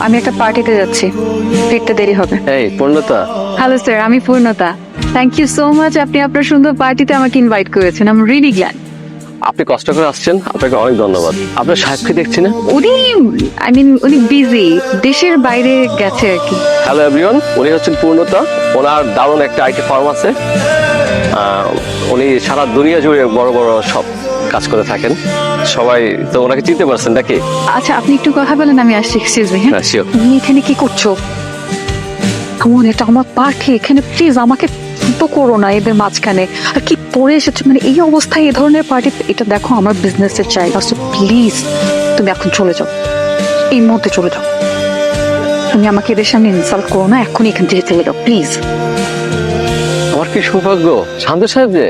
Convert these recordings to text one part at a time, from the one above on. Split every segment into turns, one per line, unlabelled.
আমি একটা পার্টিতে যাচ্ছি, ফিরতে দেরি হবে।
এই পূর্ণতা,
হ্যালো স্যার, আমি পূর্ণতা। থ্যাংক ইউ সো মাচ, আপনি আপনার সুন্দর পার্টিতে আমাকে ইনভাইট করেছেন। I am really glad.
আপনি কষ্ট করে আসছেন, আপনাকে অনেক ধন্যবাদ। আপনার সাহেবকে দেখছি না।
উনি বিজি, দেশের বাইরে গেছে আর কি।
হ্যালো এভরিওয়ান, উনি হচ্ছেন পূর্ণতা। ওনার দারুণ একটা আইটি ফার্ম আছে। উনি সারা দুনিয়া জুড়ে বড় বড় সব কাজ করে থাকেন। সবাই তো ওনাকে চিনতে পারছেন নাকি?
আচ্ছা, আপনি একটু কথা বলেন, আমি আসছি। Excuse me.
হ্যাঁ, sure.
তুমি এখানে কি করছো? কেমন, এটা আমার পার্টি, এখানে প্লিজ আমাকে তো করো না এদের মাঝখানে। আর কি পরে এসেছো, মানে এই অবস্থায় এই ধরনের পার্টি? এটা দেখো আমার বিজনেসের জায়গা, সো প্লিজ তুমি এখন চলে যাও, এই মুহূর্তে চলে যাও। তুমি আমাকে এদের সামনে ইনসাল্ট করো না, এখনই এখান থেকে চলে যাও প্লিজ।
আমার কি সৌভাগ্য, শান্ত সাহেব যে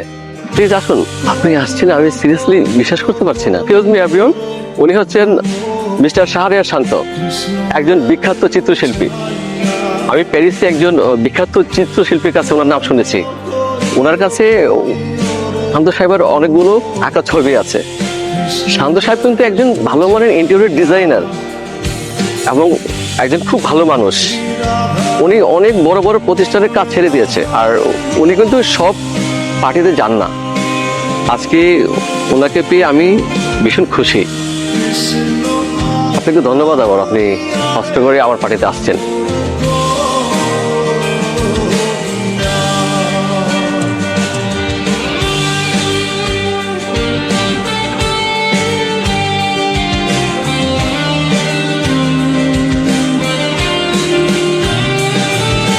প্লিজ আসুন। আপনি আসছেন, আমি সিরিয়াসলি বিশ্বাস করতে পারছি না। এক্সকিউজ মি এভরিওয়ান, উনি হচ্ছেন মিস্টার শাহরিয়ার শান্ত, একজন বিখ্যাত চিত্রশিল্পী। আমি প্যারিসে একজন বিখ্যাত চিত্রশিল্পীর কাছে ওনার নাম শুনেছি। ওনার কাছে শান্ত সাহেবের অনেকগুলো আঁকা ছবি আছে। শান্ত সাহেব কিন্তু একজন ভালো মানের ইন্টেরিয়র ডিজাইনার এবং একজন খুব ভালো মানুষ। উনি অনেক বড় বড় প্রতিষ্ঠানের কাজ ছেড়ে দিয়েছে, আর উনি কিন্তু সব পার্টিতে যান না। আজকে ওনাকে পেয়ে আমি ভীষণ খুশি। আপনাকে ধন্যবাদ আবার, আপনি কষ্ট করে আমার পার্টিতে আসছেন।